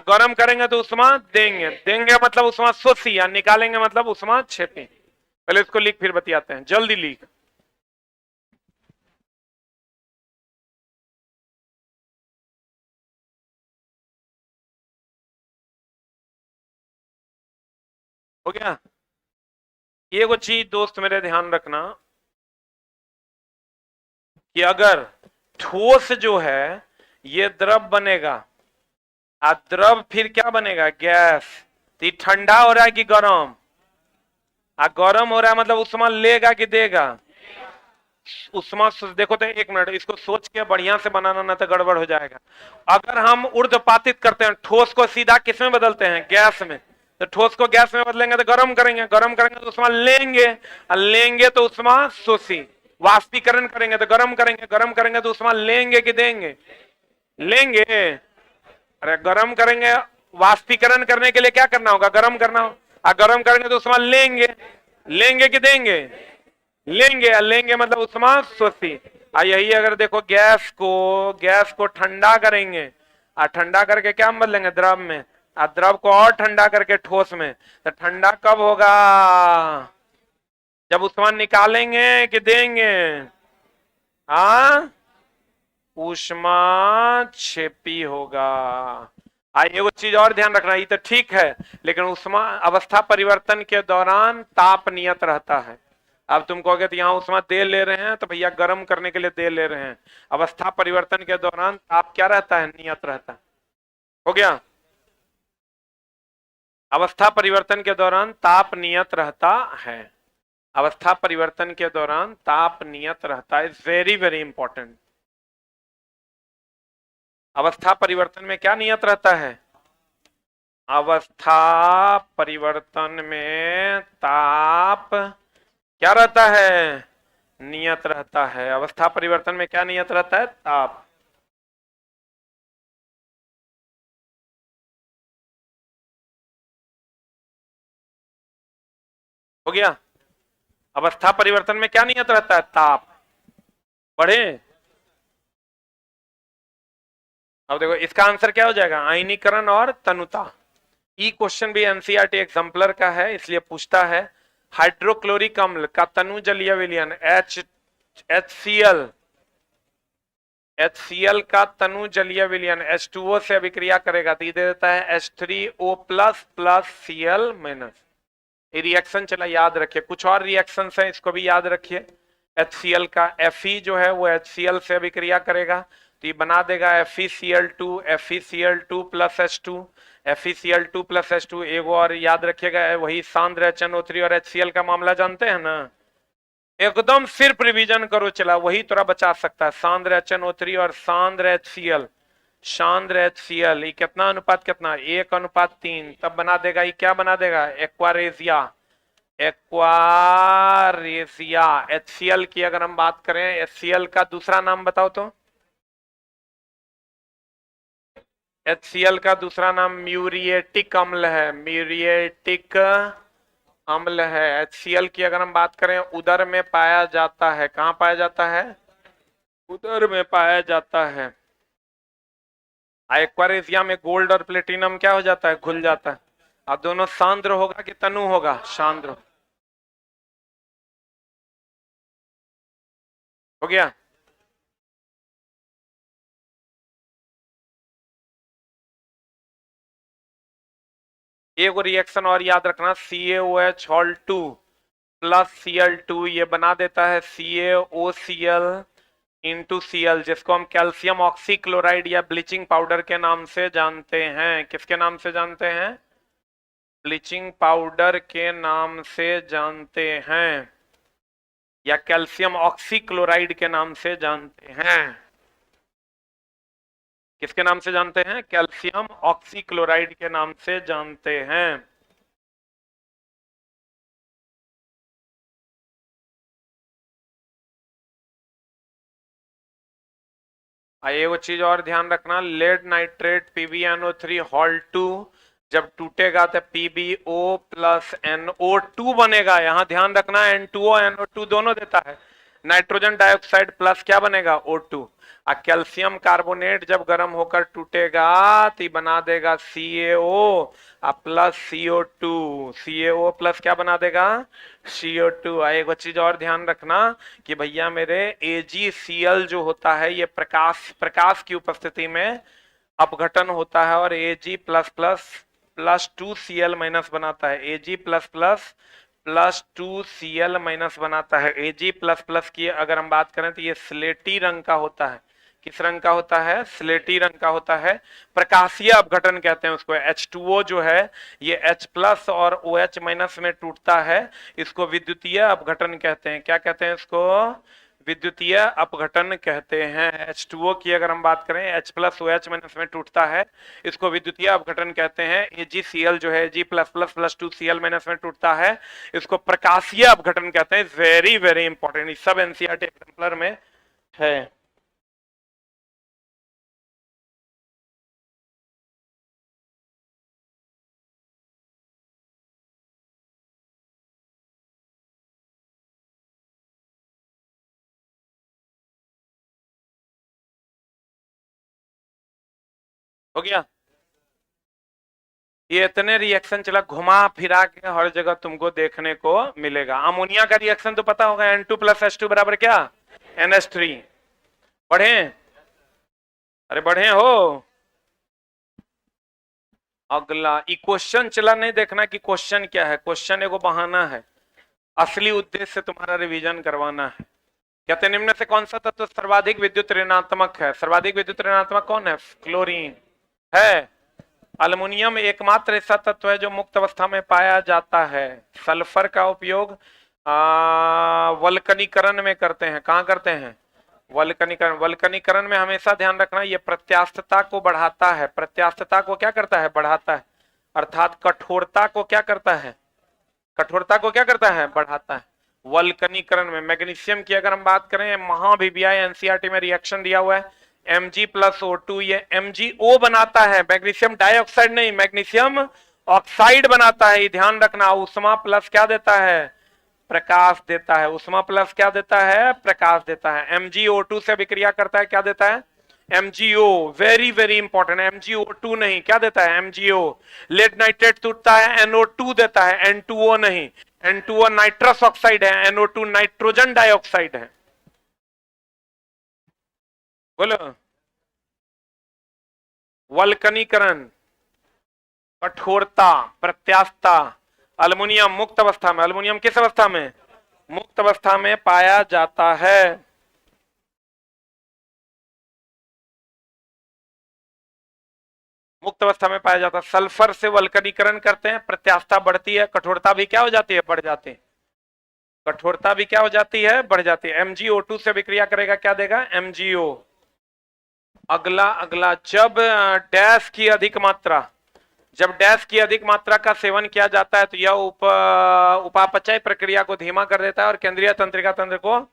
गर्म करेंगे तो ऊष्मा देंगे, देंगे मतलब ऊष्मा शोषी, या निकालेंगे मतलब ऊष्माक्षेपी। पहले इसको लिख फिर बतियाते हैं, जल्दी लिख। हो गया। ये वो चीज दोस्त मेरे ध्यान रखना कि अगर ठोस जो है ये द्रव बनेगा, द्रव फिर क्या बनेगा, गैस, तो ये ठंडा हो रहा है कि गर्म, गर्म हो रहा है मतलब ऊष्मा लेगा कि देगा, ऊष्मा। देखो तो एक मिनट, इसको सोच के बढ़िया से बनाना, ना तो गड़बड़ हो जाएगा। अगर हम ऊर्ध्वपातित करते हैं, ठोस को सीधा किस में बदलते हैं, गैस में, तो ठोस को गैस में बदलेंगे तो गर्म करेंगे, गर्म करेंगे तो ऊष्मा लेंगे, और लेंगे तो ऊष्मा शोषी। वाष्पीकरण करेंगे तो गर्म करेंगे, गर्म करेंगे तो ऊष्मा लेंगे कि देंगे, लेंगे। अरे गर्म करेंगे, वाष्पीकरण करने के लिए क्या करना होगा, गर्म करना होगा, गर्म करेंगे तो ऊष्मा लेंगे, लेंगे कि देंगे, लेंगे, लेंगे मतलब ऊष्मा शोषी। यही अगर देखो, गैस को ठंडा करेंगे, ठंडा करके क्या हम बदलेंगे, द्रव में, द्रव को और ठंडा करके ठोस में, तो ठंडा कब होगा, जब ऊष्मा निकालेंगे कि देंगे, ऊष्मा क्षेपी होगा। ये वो चीज और ध्यान रखना, ये तो ठीक है, लेकिन ऊष्मा अवस्था परिवर्तन के दौरान ताप नियत रहता है। अब तुम कहोगे तो यहाँ ऊष्मा दे ले रहे हैं तो भैया गर्म करने के लिए दे ले रहे हैं, अवस्था परिवर्तन के दौरान ताप क्या रहता है, नियत रहता है। हो गया। अवस्था परिवर्तन के दौरान ताप नियत रहता है। अवस्था परिवर्तन के दौरान ताप नियत रहता है, वेरी वेरी इंपॉर्टेंट। अवस्था परिवर्तन में क्या नियत रहता है? अवस्था परिवर्तन में ताप क्या रहता है? नियत रहता है। अवस्था परिवर्तन में क्या नियत रहता है? ताप। हो गया। अवस्था परिवर्तन में क्या नियत रहता है? ताप। बढ़े। अब देखो इसका आंसर क्या हो जाएगा? आयनीकरण और तनुता। ई क्वेश्चन भी एनसीईआरटी एग्जाम्पलर का है, इसलिए पूछता है हाइड्रोक्लोरिक अम्ल का तनु जलीय विलयन HCl HCl का तनु जलीय विलयन H2O से अभिक्रिया करेगा तो ये दे देता है H3O plus plus Cl minus. ये रिएक्शन चला याद रखिए। कुछ और रिएक्शन है, इसको भी याद रखिए। HCl का Fe जो है वो HCl से अभिक्रिया करेगा तो ये बना देगा FeCl2 plus H2। FeCl2 plus H2। एक और याद रखिएगा, वही सांद्र HNO3 और HCl का मामला जानते हैं ना? एकदम सिर्फ रिवीजन करो, चला वही थोड़ा बचा सकता है। सांद्र HNO3 और सांद्र HCl। सांद्र HCl ये कितना अनुपात, कितना? 1:3। तब बना देगा, ये क्या बना देगा? एक्वारेजिया। एक्वारेजिया। HCl की अगर हम बात करें, HCl का दूसरा नाम बताओ तो। HCl का दूसरा नाम म्यूरिएटिक अम्ल है। म्यूरिएटिक अम्ल है। HCl की अगर हम बात करें, उदर में पाया जाता है। कहां पाया जाता है? उदर में पाया जाता है। एक्वारेजिया में गोल्ड और प्लेटिनम क्या हो जाता है? घुल जाता है। अब दोनों सांद्र होगा कि तनु होगा? सांद्र। हो गया। एक रिएक्शन और याद रखना, CaOH हॉल 2 प्लस Cl2 ये बना देता है CaOCl इंटू Cl, जिसको हम कैल्शियम ऑक्सीक्लोराइड या ब्लीचिंग पाउडर के नाम से जानते हैं। किसके नाम से जानते हैं? ब्लीचिंग पाउडर के नाम से जानते हैं, या कैल्शियम ऑक्सीक्लोराइड के नाम से जानते हैं। किसके नाम से जानते हैं? कैल्शियम ऑक्सीक्लोराइड के नाम से जानते हैं। एक चीज और ध्यान रखना, लेड नाइट्रेट PbNO3 हॉल 2 जब टूटेगा तो PbO प्लस NO2 बनेगा। यहां ध्यान रखना, N2O NO2 दोनों देता है। नाइट्रोजन डाइऑक्साइड प्लस क्या बनेगा? O2। और कैल्शियम कार्बोनेट जब गर्म होकर टूटेगा तो बना देगा CaO plus CO2। CaO plus क्या बना देगा? CO2। एक चीज और ध्यान रखना कि भैया मेरे AgCl जो होता है ये प्रकाश की उपस्थिति में अपघटन होता है और Ag plus plus plus 2Cl minus बनाता है। Ag plus plus plus 2Cl minus बनाता है। Ag प्लस प्लस की अगर हम बात करें तो ये स्लेटी रंग का होता है। किस रंग का होता है? स्लेटी रंग का होता है। प्रकाशीय अपघटन कहते हैं उसको। H2O जो है ये H प्लस और OH माइनस में टूटता है, इसको विद्युतीय अपघटन कहते हैं। क्या कहते हैं इसको? विद्युतीय अपघटन कहते हैं। H2O की अगर हम बात करें, H प्लस OH माइनस में टूटता है, इसको विद्युतीय अपघटन कहते हैं। AgCl जो है Ag plus plus plus 2Cl minus में टूटता है, इसको प्रकाशीय अपघटन कहते हैं। वेरी वेरी इंपॉर्टेंट, सब एनसीईआरटी एग्जाम्पलर में है। हो गया। ये इतने रिएक्शन चला घुमा फिरा के हर जगह तुमको देखने को मिलेगा। अमोनिया का रिएक्शन तो पता होगा, N2 प्लस H2 बराबर क्या? NH3। बढ़े? अरे बढ़े हो। अगला क्वेश्चन चला नहीं देखना कि क्वेश्चन क्या है। क्वेश्चन एगो बहाना है, असली उद्देश्य तुम्हारा रिवीजन करवाना है। कहते निम्न से कौन सा तत्व सर्वाधिक विद्युत ऋणात्मक है? सर्वाधिक विद्युत ऋणात्मक कौन है? क्लोरीन है। अल्युमिनियम एकमात्र ऐसा तत्व है जो मुक्त अवस्था में पाया जाता है। सल्फर का उपयोग वल्कनीकरण में करते हैं। कहाँ करते हैं? वल्कनीकरण। वल्कनीकरण में हमेशा ध्यान रखना ये प्रत्यास्थता को बढ़ाता है। प्रत्यास्थता को क्या करता है? बढ़ाता है। अर्थात कठोरता को क्या करता है? कठोरता को क्या करता है? बढ़ाता है। वल्कनीकरण में मैग्नीशियम की अगर हम बात करें, महाभिव्याय एनसीईआरटी में रिएक्शन दिया हुआ है Mg+O2, ये MgO बनाता है। मैग्नीशियम डाइऑक्साइड नहीं, मैग्नीशियम ऑक्साइड बनाता है। ध्यान रखना। उष्मा प्लस क्या देता है? प्रकाश देता है। उष्मा प्लस क्या देता है? प्रकाश देता है। MgO2 से अभिक्रिया करता है, क्या देता है? MgO। Very very important. MgO2 नहीं, क्या देता है? MgO। लेड नाइट्रेट टूटता है, NO2 देता है, N2O नहीं। N2O नाइट्रस ऑक्साइड है, NO2 नाइट्रोजन डाइऑक्साइड है। बोलो। वल्कनीकरण, कठोरता, प्रत्यास्थता। अल्युमिनियम मुक्त अवस्था में, अल्युमिनियम किस अवस्था में? मुक्त अवस्था में पाया जाता है। मुक्त अवस्था में पाया जाता है। सल्फर से वल्कनीकरण करते हैं, प्रत्यास्थता बढ़ती है, कठोरता भी क्या हो जाती है? बढ़ जाती है। कठोरता भी क्या हो जाती है? बढ़ जाती है। MgO2 से विक्रिया करेगा, क्या देगा? MgO। अगला अगला, जब डैश की अधिक मात्रा, जब डैश की अधिक मात्रा का सेवन किया जाता है तो यह उपापचय प्रक्रिया को धीमा कर देता है और केंद्रीय तंत्रिका तंत्र को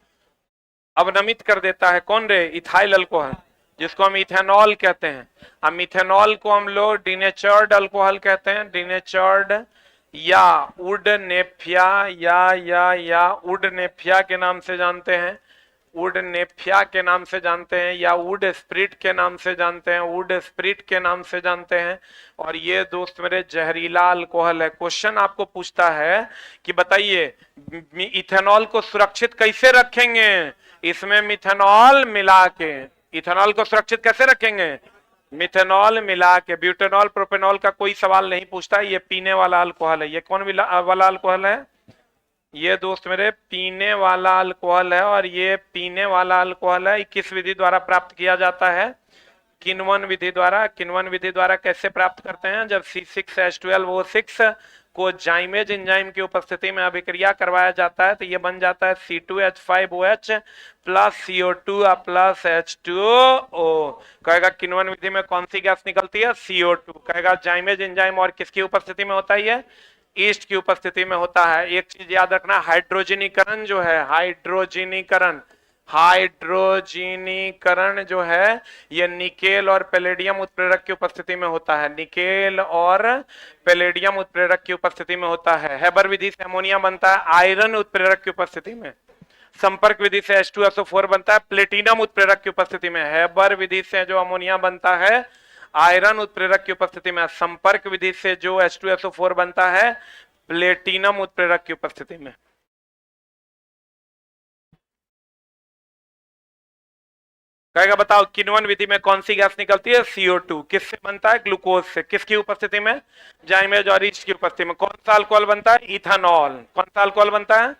अवनमित कर देता है। कौन रे? इथाइल अल्कोहल, जिसको हम इथेनॉल कहते हैं। हम इथेनॉल को हम लोग डिनेचर्ड अल्कोहल कहते हैं। डिनेचर्ड या वुड नेफिया या वुड नेफिया के नाम से जानते हैं। वुड नेफिया के नाम से जानते हैं, या वुड स्प्रिट के नाम से जानते हैं। वुड स्प्रिट के नाम से जानते हैं। और ये दोस्त मेरे जहरीला अल्कोहल है। क्वेश्चन आपको पूछता है कि बताइए इथेनॉल को सुरक्षित कैसे रखेंगे? इसमें मिथेनॉल मिला के। इथेनॉल को सुरक्षित कैसे रखेंगे? मिथेनॉल मिला के। ब्यूटेनॉल प्रोपेनॉल का कोई सवाल नहीं पूछता है। ये पीने वाला अल्कोहल है। ये कौन वाला अल्कोहल है? ये दोस्त मेरे पीने वाला अल्कोहल है। और ये पीने वाला अल्कोहल है, किस विधि द्वारा प्राप्त किया जाता है? किण्वन विधि द्वारा। किण्वन विधि द्वारा कैसे प्राप्त करते हैं? जब C6H12O6 को जाइमेज एंजाइम की उपस्थिति में अभिक्रिया करवाया जाता है तो ये बन जाता है C2H5OH plus CO2 plus H2O। कहेगा किण्वन विधि में कौन सी गैस निकलती है? CO2। कहेगा जाइमेज एंजाइम और किसकी उपस्थिति में होता है? ईस्ट की उपस्थिति में होता है। एक चीज याद रखना, हाइड्रोजनीकरण जो है, हाइड्रोजनीकरण जो है ये निकेल और पैलेडियम उत्प्रेरक की उपस्थिति में होता है। निकेल और पैलेडियम उत्प्रेरक की उपस्थिति में होता है। हेबर विधि से अमोनिया बनता है आयरन उत्प्रेरक की उपस्थिति में। संपर्क विधि से H2SO4 बनता है प्लेटिनम उत्प्रेरक की उपस्थिति में। हेबर विधि से जो अमोनिया बनता है आयरन उत्प्रेरक की उपस्थिति में। संपर्क विधि से जो H2SO4 बनता है प्लेटिनम उत्प्रेरक की उपस्थिति में। कहेगा बताओ किण्वन विधि में कौन सी गैस निकलती है? CO2। किससे बनता है? ग्लूकोज से। किसकी उपस्थिति में? जाइमेज और ईस्ट की उपस्थिति में। कौन सा अल्कोहल बनता है? इथेनॉल। कौन सा अल्कोहल बनता है?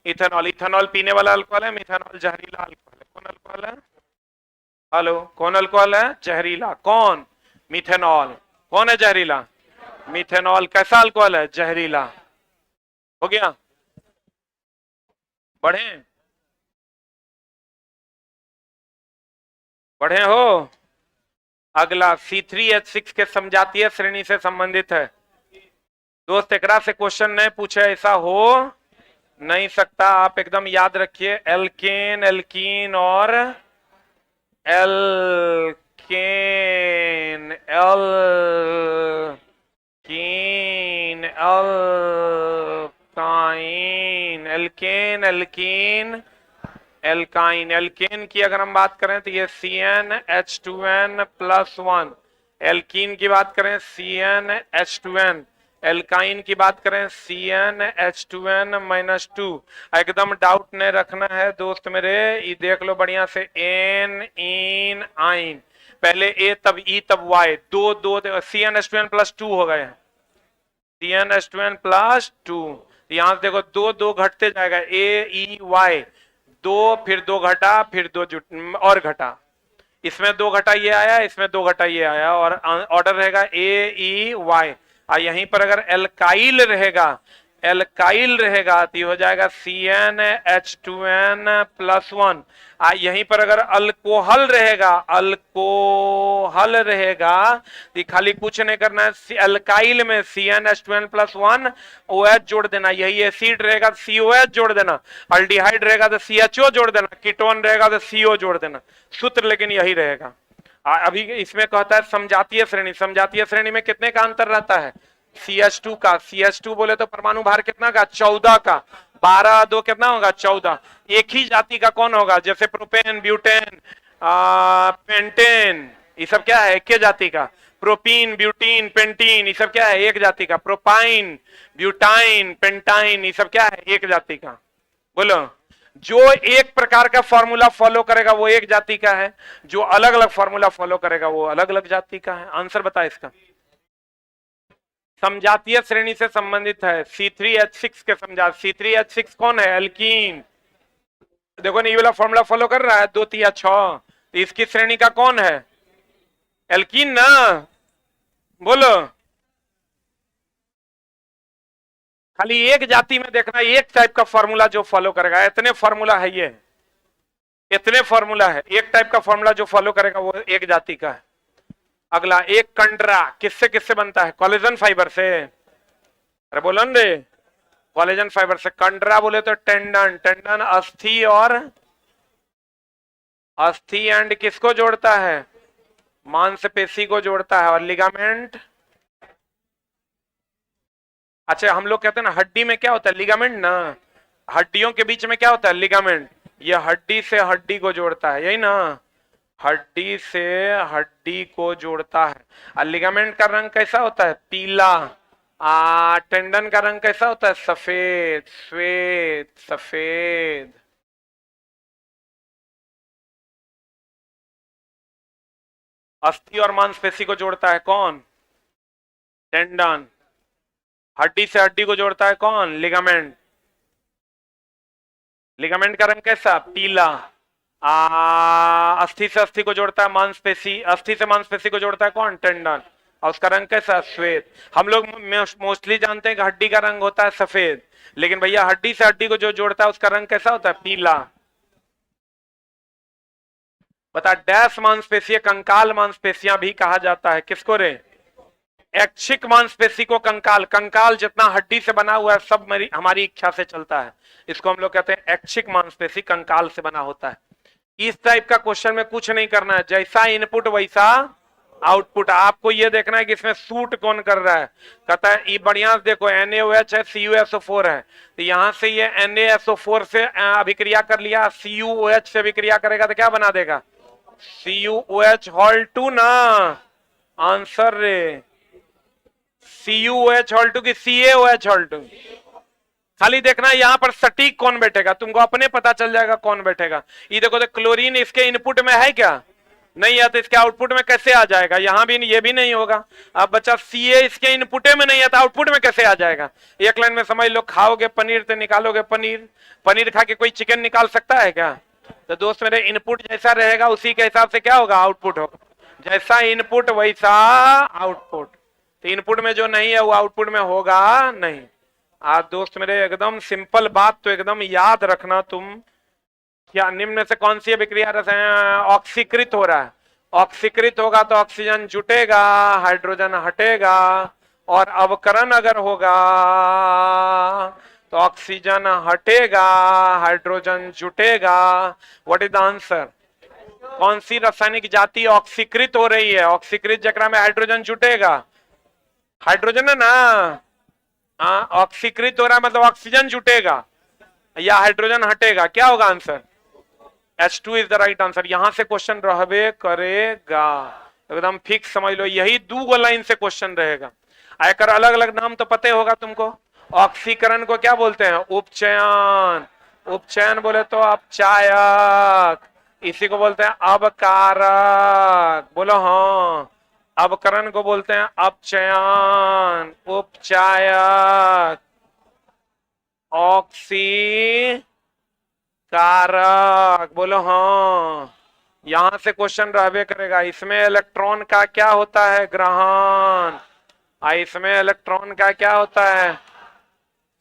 इथेनॉल। इथेनॉल पीने वाला अल्कोहल है, मिथेनॉल जहरीला अल्कोहल है। कौन अल्कोहल है? हेलो, कौन अल्कोहल है? जहरीला। कौन? मिथेनॉल। कौन है जहरीला? मिथेनॉल। कैसा अल्कोहल है? जहरीला। हो गया? बढ़े? बढ़े हो? अगला C3H6 के समजातीय श्रेणी से संबंधित है। दोस्त एकरा से क्वेश्चन नहीं पूछे, ऐसा हो नहीं सकता। आप एकदम याद रखिए, एल्केन, एल्कीन और alkane, alkene, alkyne, alkane, alkene, alkyne. Alkane की अगर हम बात करें तो ये CnH2n+1। एल्कीन की बात करें CnH2n। एल्काइन की बात करें CnH2n-2। एकदम डाउट नहीं रखना है दोस्त मेरे, ये देख लो बढ़िया से। एन, इन, आइन, पहले ए तब ई तब वाई, दो दो CnH2n+2 हो गए हैं। CnH2n+2। यहां से देखो दो दो घटते जाएगा, ए ई वाई, दो फिर दो घटा फिर दो जुट और घटा। इसमें 2 घटा ये आया, इसमें 2 घटा ये आया, और ऑर्डर रहेगा AEY। यहीं पर अगर एल्काइल रहेगा, एल्काइल रहेगा तो ये हो जाएगा CnH2n+1। यहीं पर अगर अल्कोहल रहेगा, अल्कोहल रहेगा तो खाली कुछ नहीं करना है, अल्काइल में CnH2n+1 OH जोड़ देना, यही एसिड रहेगा तो COH जोड़ देना, अल्डिहाइड रहेगा तो CHO जोड़ देना, कीटोन रहेगा तो CO जोड़ देना, सूत्र लेकिन यही रहेगा। अभी इसमें कहता है समजातीय श्रेणी, समजातीय श्रेणी में कितने का अंतर रहता है? CH2 का, CH2 बोले तो परमाणु भार कितना का? 14 का, 12 2 कितना होगा? 14। एक ही जाति का कौन होगा? जैसे प्रोपेन, ब्यूटेन, पेंटेन, ये सब क्या है? एक ही जाति का। प्रोपीन, ब्यूटीन, पेंटीन, ये सब क्या है? एक जाति का। प्रोपाइन, ब्यूटाइन, पेंटाइन, ये सब क्या है? एक जाति का। बोलो, जो एक प्रकार का फॉर्मूला फॉलो करेगा वो एक जाति का है, जो अलग अलग फॉर्मूला फॉलो करेगा वो अलग अलग जाति का है। आंसर बता इसका। समजातीय श्रेणी से संबंधित है C3H6 के समझा। C3H6 कौन है? एल्कीन। देखो ना, ये वाला फॉर्मूला फॉलो कर रहा है 2 3 6, तो इसकी श्रेणी का कौन है? एल्कीन ना। बोलो, खाली एक जाति में देखना, एक टाइप का फॉर्मूला जो फॉलो करेगा, इतने फॉर्मूला है, ये इतने फॉर्मूला है, एक टाइप का फॉर्मूला जो फॉलो करेगा वो एक जाति का है। अगला, एक कंडरा किससे किससे बनता है? कोलेजन फाइबर से। अरे बोलो रे, कोलेजन फाइबर से। कंडरा बोले तो टेंडन, टेंडन अस्थि और अस्थि एंड किसको जोड़ता है? मांसपेशी को जोड़ता है। और लिगामेंट, अच्छा हम लोग कहते हैं ना हड्डी में क्या होता है? लिगामेंट ना। हड्डियों के बीच में क्या होता है? लिगामेंट। ये हड्डी से हड्डी को जोड़ता है, यही ना, हड्डी से हड्डी को जोड़ता है। और लिगामेंट का रंग कैसा होता है? पीला। टेंडन का रंग कैसा होता है? सफेद, श्वेत, सफेद। अस्थि और मांसपेशी को जोड़ता है कौन? टेंडन। हड्डी से हड्डी को जोड़ता है कौन? लिगामेंट। लिगामेंट का रंग कैसा? पीला। अस्थि से अस्थि को जोड़ता है मांसपेशी, अस्थि से मांसपेशी को जोड़ता है कौन? टेंडन। और उसका रंग कैसा? श्वेत। हम लोग मोस्टली जानते हैं कि हड्डी का रंग होता है सफेद, लेकिन भैया हड्डी से हड्डी को जो जोड़ता है उसका रंग कैसा होता है? पीला। बता, डैश मांसपेशी कंकाल मांसपेशियां भी कहा जाता है, किसको रे? ऐच्छिक मांसपेशी को कंकाल। कंकाल जितना हड्डी से बना हुआ है सब हमारी इच्छा से चलता है, इसको हम लोग कहते हैं ऐच्छिक मांसपेशी, कंकाल से बना होता है। इस टाइप का क्वेश्चन में कुछ नहीं करना है, जैसा इनपुट वैसा आउटपुट। आपको ये देखना है कि इसमें सूट कौन कर रहा है। कहता है ये बढ़िया देखो, NaOH है, CuSO4 है, तो यहां से ये NaSO4 से अभिक्रिया कर लिया, CuOH से अभिक्रिया करेगा तो क्या बना देगा? CuOH हॉल 2 ना। आंसर रे, CuOH हॉल 2 की CaOH हॉल 2। खाली देखना यहां पर सटीक कौन बैठेगा, तुमको अपने पता चल जाएगा कौन बैठेगा। ये देखो तो क्लोरीन इसके इनपुट में है क्या? नहीं है, तो इसके आउटपुट में कैसे आ जाएगा? यहां भी ये भी नहीं होगा। अब बच्चा Ca इसके इनपुट में नहीं है तो आउटपुट में कैसे आ जाएगा? एक लाइन में समझ लो, खाओगे पनीर तो निकालोगे पनीर, पनीर खा के कोई चिकन निकाल सकता है क्या? तो दोस्त मेरे, इनपुट जैसा रहेगा उसी के हिसाब से क्या होगा? आउटपुट होगा। जैसा इनपुट वैसा आउटपुट। तो इनपुट में जो नहीं है वो आउटपुट में होगा नहीं। आज दोस्त मेरे, एकदम सिंपल बात तो एकदम याद रखना तुम। क्या निम्न में से कौन सी अभिक्रिया रसायन ऑक्सीकृत हो रहा है? ऑक्सीकृत होगा तो ऑक्सीजन जुटेगा, हाइड्रोजन हटेगा, और अवकरण अगर होगा तो ऑक्सीजन हटेगा, हाइड्रोजन जुटेगा। What is the answer? कौन सी रासायनिक जाति ऑक्सीकृत हो रही है? ऑक्सीकृत जकरा में हाइड्रोजन जुटेगा, हाइड्रोजन है ना। ऑक्सीकृत हो रहा है मतलब ऑक्सीजन जुटेगा या हाइड्रोजन हटेगा, क्या होगा answer? H2 is the right answer. यहां से क्वेश्चन रहबे करेगा, एकदम फिक्स समझ लो, यही 2 लाइन से क्वेश्चन रहेगा। आयकर अलग अलग नाम तो पते होगा तुमको। ऑक्सीकरण को क्या बोलते हैं? उपचयन। उपचयन बोले तो अपचायक, इसी को बोलते हैं अबकारक। बोलो हाँ। अबकरण को बोलते हैं अपचयन, उपचायक, ऑक्सी कारक। बोलो हाँ। यहां से क्वेश्चन रहबे करेगा, इसमें इलेक्ट्रॉन का क्या होता है, ग्रहण। इसमें इलेक्ट्रॉन का क्या होता है,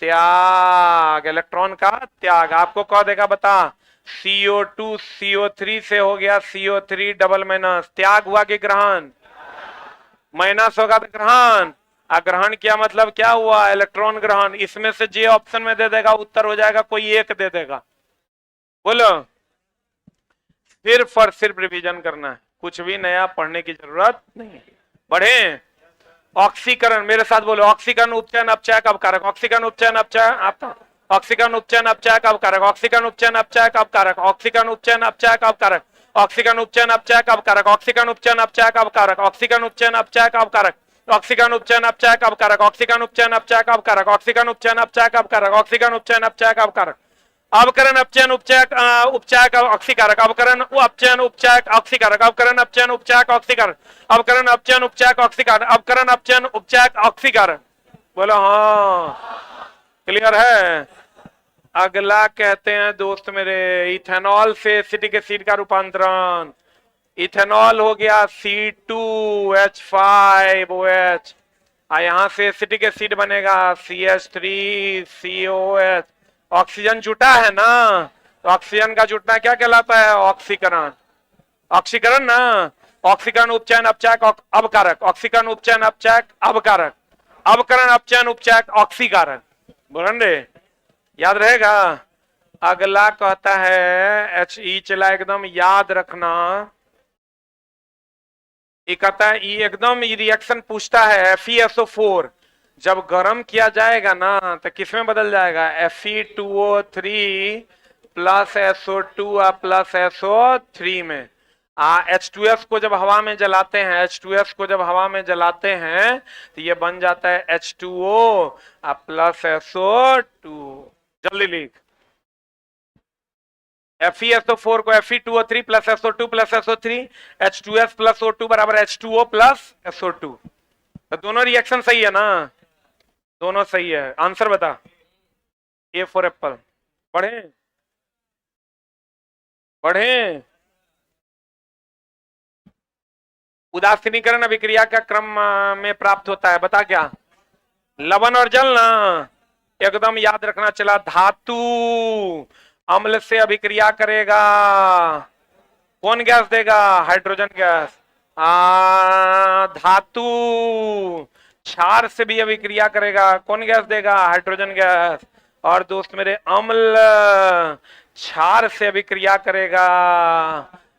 त्याग। इलेक्ट्रॉन का त्याग आपको कह देगा, बता। CO2 CO3 से हो गया CO3 डबल माइनस, त्याग हुआ कि ग्रहण, माइनस होगा तो ग्रहण। ग्रहण किया मतलब क्या हुआ, इलेक्ट्रॉन ग्रहण। इसमें से जे ऑप्शन में दे देगा उत्तर हो जाएगा, कोई एक दे देगा। बोलो, सिर्फ और सिर्फ रिवीजन करना है, कुछ भी नया पढ़ने की जरूरत नहीं है। बढ़े। ऑक्सीकरण, मेरे साथ बोलो, ऑक्सीकरण उपचयन अपचय कब कारक, ऑक्सीकरण उपचयन अपचय, ऑक्सीकरण उपचयन अपचय कब कारक, ऑक्सीकरण उपचयन अपचय कब कारक, ऑक्सीकरण उपचयन अपचय कब कारक, ऑक्सीकरण उपचयन अपचय कब कारक, ऑक्सीकरण उपचयन अपचय कब कारक, ऑक्सीकरण उपचयन अपचय कब कारक, ऑक्सीकरण उपचयन अपचय कब कारक, ऑक्सीकरण उपचयन अपचय कब कारक, ऑक्सीकरण उपचयन अपचय कब कारक, ऑक्सीकरण उपचयन अपचय कब कारक। अवकरण अपचयन उपचयक उपचयक ऑक्सीकारक, अवकरण अपचयन उपचयक ऑक्सीकारक, अवकरण अपचयन उपचयक ऑक्सीकारक, अवकरण अपचयन उपचयक ऑक्सीकारक, अवकरण अपचयन उपचयक ऑक्सीकारक। बोलो हाँ, क्लियर है। अगला कहते हैं दोस्त मेरे, इथेनॉल से एसिटिक एसिड का रूपांतरण। इथेनॉल हो गया C2H5OH, यहां से एसिटिक एसिड बनेगा CH3COH। ऑक्सीजन जुटा है ना, तो ऑक्सीजन का जुटना क्या कहलाता है, ऑक्सीकरण। ऑक्सीकरण ना, ऑक्सीकरण उपचयन अपचयक अवकारक, ऑक्सीकरण उपचयन अपचयक अवकारक, अवकरण अपचयन उपचयक ऑक्सीकारक। बोलन रे, याद रहेगा। अगला कहता है HE, चला एकदम याद रखना। ये कहता है, ये एकदम ये रिएक्शन पूछता है FeSO4 जब गर्म किया जाएगा ना तो किसमें बदल जाएगा, Fe2O3 plus SO2 plus SO3 में। H2S को जब हवा में जलाते हैं, H2S को जब हवा में जलाते हैं तो ये बन जाता है H2O प्लस SO2। जल्दी लिख, FeSO4 को Fe2O3 plus SO2 plus SO3, H2S plus O2 बराबर H2O प्लस SO2। तो दोनों रिएक्शन सही है ना, दोनों सही है। आंसर बता, A फॉर एप्पल। पढ़े पढ़े। उदासीनीकरण अभिक्रिया का क्रम में प्राप्त होता है, बता क्या, लवण और जल ना, एकदम याद रखना। चला, धातु अम्ल से अभिक्रिया करेगा, कौन गैस देगा, हाइड्रोजन गैस। धातु क्षार से भी अभिक्रिया करेगा, कौन गैस देगा, हाइड्रोजन गैस। और दोस्त मेरे, अम्ल क्षार से अभिक्रिया करेगा,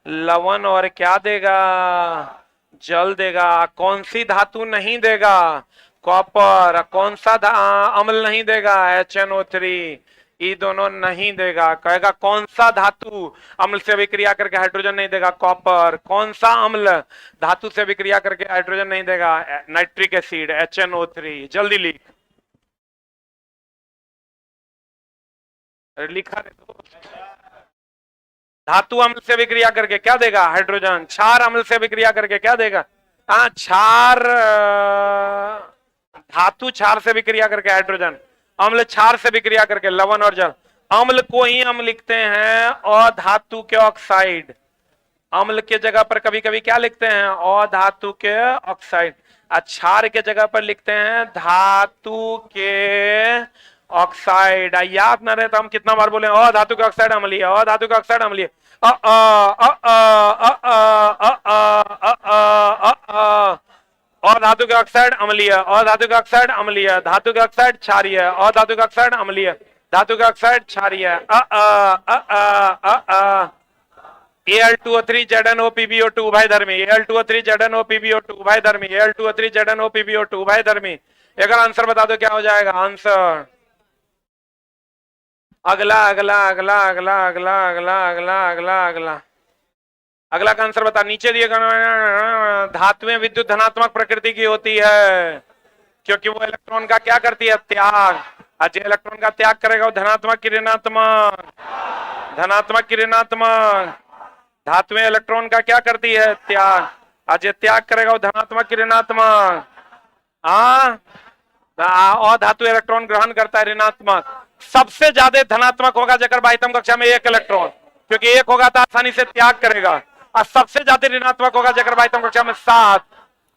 लवण और क्या देगा, जल देगा। कौन सी धातु नहीं देगा, कॉपर। कौन सा अम्ल नहीं देगा, HNO3। ये दोनों नहीं देगा। कहेगा कौन सा धातु अम्ल से अभिक्रिया करके हाइड्रोजन नहीं देगा, कॉपर। कौन सा अम्ल धातु से अभिक्रिया करके हाइड्रोजन नहीं देगा, नाइट्रिक एसिड HNO3। जल्दी लिख, लिखा रे दोस्त। धातु अम्ल से अभिक्रिया करके क्या देगा, हाइड्रोजन। क्षार अम्ल से अभिक्रिया करके क्या देगा, क्षार, धातु क्षार से अभिक्रिया करके हाइड्रोजन, अम्ल क्षार से विक्रिया करके लवण और जल। अम्ल को ही हम लिखते हैं अधातु के ऑक्साइड। अम्ल के जगह पर कभी कभी क्या लिखते हैं, अधातु के ऑक्साइड। क्षार के जगह पर लिखते हैं धातु के ऑक्साइड। याद न रहे तो हम कितना बार बोले, अधातु के ऑक्साइड अम्लीय, अधातु के ऑक्साइड अम्लीय। अधातु के ऑक्साइड अम्लीय, अधातु के ऑक्साइड अम्लीय, धातु के ऑक्साइड क्षारीय, अधातु के ऑक्साइड अम्लीय, धातु के ऑक्साइड क्षारीय। Al2O3 ZnOPbO2 उभयधर्मी, Al2O3 ZnOPbO2 उभयधर्मी, Al2O3 ZnOPbO2 उभयधर्मी। एक आंसर बता दो क्या हो जाएगा आंसर। अगला अगला अगला अगला अगला अगला अगला अगला अगला अगला का आंसर बता। नीचे दिए गए धातुएं विद्युत धनात्मक प्रकृति की होती है क्योंकि वो इलेक्ट्रॉन का क्या करती है, त्याग। आज इलेक्ट्रॉन का त्याग करेगा वो धनात्मक की ऋणात्मक, धनात्मक की ऋणात्मक। धातुएं इलेक्ट्रॉन का क्या करती है, त्याग। आज त्याग करेगा वो धनात्मक की ऋणात्मक। अधातु इलेक्ट्रॉन ग्रहण करता है ऋणात्मक। सबसे ज्यादा धनात्मक होगा जगह बाह्यतम कक्षा में एक इलेक्ट्रॉन, क्योंकि एक होगा तो आसानी से त्याग करेगा। और सबसे ज्यादा ऋणात्मक होगा जगह बाह्यतम कक्षा में 7।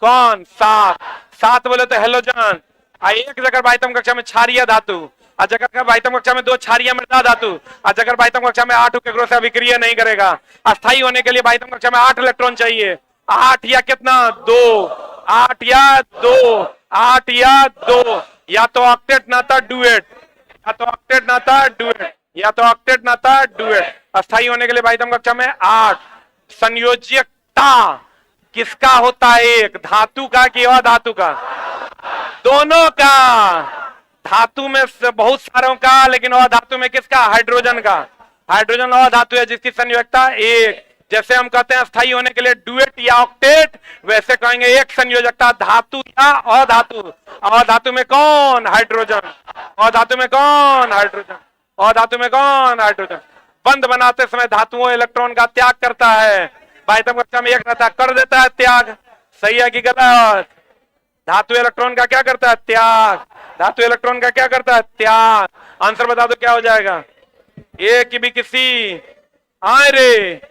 कौन? 7। 7 बोले तो हेलोजन। एक जगह बाह्यतम कक्षा में क्षारीय धातु, और जगह बाह्यतम कक्षा में 2 क्षारीय मृदा धातु, और जगह बाह्यतम कक्षा में 8 केकरो से अभिक्रिया नहीं करेगा। अस्थायी होने के लिए बाह्यतम कक्षा में 8 इलेक्ट्रॉन चाहिए। 8 या कितना? 2। 8 या 2, 8 या 2, या तो ऑक्टेट ना था डुएट, या तो ऑक्टेट ना था डुएट, या तो ऑक्टेट ना था डुएट। अस्थायी होने के लिए बाह्यतम कक्षा में 8। संयोजकता किसका होता है? एक धातु का कि अधातु का? दोनों का। धातु में बहुत सारों का, लेकिन अधातु में किसका? हाइड्रोजन का। हाइड्रोजन अधातु है जिसकी संयोजकता 1। जैसे हम कहते हैं अस्थायी होने के लिए डुएट या ऑक्टेट, वैसे कहेंगे एक संयोजकता धातु या अधातु। अधातु में कौन? हाइड्रोजन। अधातु में कौन? हाइड्रोजन। अधातु में कौन? हाइड्रोजन। बंध बनाते समय धातुओं इलेक्ट्रॉन का त्याग करता है। बाह्यतम कक्षा में 1 रहता है, कर देता है त्याग। सही है कि गलत? धातु इलेक्ट्रॉन का क्या करता है? त्याग। धातु इलेक्ट्रॉन का क्या करता है? त्याग। आंसर बता दो क्या हो जाएगा? ए की भी किसी आए रे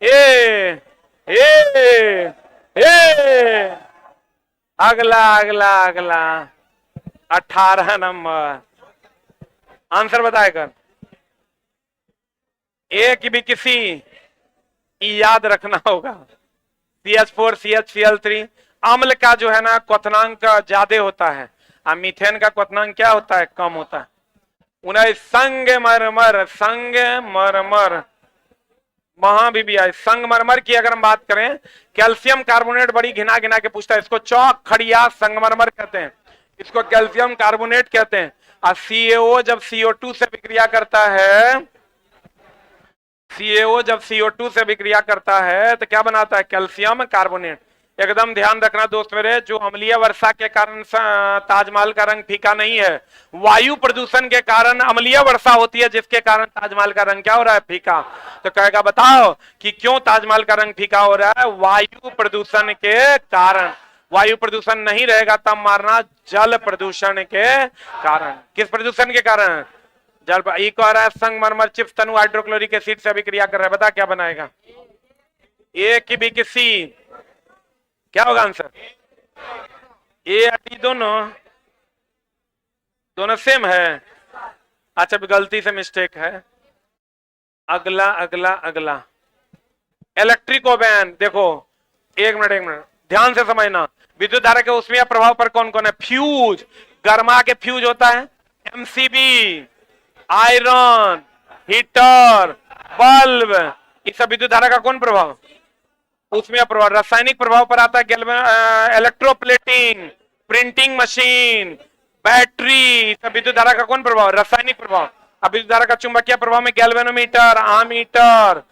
ए ए ए अगला अगला अगला 18 नंबर आंसर बताएगा। ए की भी किसी याद रखना होगा। CH4 CHCl3 अम्ल का जो है ना क्वथनांक ज्यादा होता है, और मीथेन का क्वथनांक क्या होता है? कम होता है। 19 संगमरमर। संगमरमर महाबीबीआई। संगमरमर की अगर हम बात करें, कैल्शियम कार्बोनेट बड़ी घिना घिना के पूछता है। इसको चौक खड़िया संगमरमर कहते हैं, इसको कैल्शियम कार्बोनेट कहते हैं। और CaO जब CO2 से विक्रिया करता है, CaO जब CO2 से विक्रिया करता है तो क्या बनाता है? Calcium carbonate. एकदम ध्यान रखना दोस्त मेरे, जो अम्लीय वर्षा के कारण ताजमहल का रंग फीका नहीं है, वायु प्रदूषण के कारण अम्लीय वर्षा होती है, जिसके कारण ताजमहल का रंग क्या हो रहा है? फीका। तो कहेगा बताओ कि क्यों ताजमहल का रंग फीका हो रहा है? वायु प्रदूषण के कारण। वायु प्रदूषण नहीं रहेगा तब मारना, जल प्रदूषण के कारण। किस प्रदूषण के कारण? जल। ई कह रहा है संगमरमर चिप्स तनु हाइड्रोक्लोरिक एसिड से अभिक्रिया कर रहा है, बता क्या बनाएगा? ए की भी किसी क्या होगा आंसर? ए और डी दोनों सेम है। अच्छा गलती से मिस्टेक है। अगला अगला अगला इलेक्ट्रिकोबैन। देखो एक मिनट ध्यान से समझना। विद्युत धारा के ऊष्मीय प्रभाव पर कौन कौन है? फ्यूज, गर्मा के फ्यूज होता है। MCB, आयरन, हीटर, बल्ब, इस सब विद्युत धारा का कौन प्रभाव? उसमें प्रभाव। रासायनिक प्रभाव पर आता है इलेक्ट्रोप्लेटिंग, प्रिंटिंग मशीन, बैटरी, सब विद्युत धारा का कौन प्रभाव? रासायनिक प्रभाव। अब विद्युत धारा का चुंबकीय प्रभाव में गैल्वेनोमीटर, आमीटर,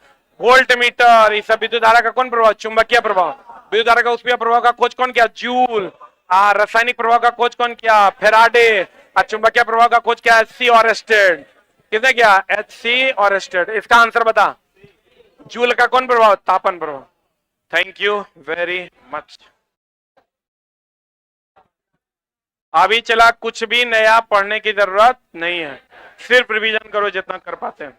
वोल्ट मीटर, इस सब विद्युत धारा का कौन प्रभाव? चुंबकीय प्रभाव। विद्युत धारा का ऊष्मीय प्रभाव का खोज कौन किया? जूल। रासायनिक प्रभाव का खोज कौन किया? फेराडे। और चुंबकीय प्रभाव का खोज किया? HC ऑरेस्टेड। किसने किया? HC ऑरेस्टेड। इसका आंसर बता। जूल का कौन प्रभाव? तापन प्रभाव। Thank you very much. अभी चला, कुछ भी नया पढ़ने की जरूरत नहीं है, सिर्फ रिवीजन करो जितना कर पाते हैं।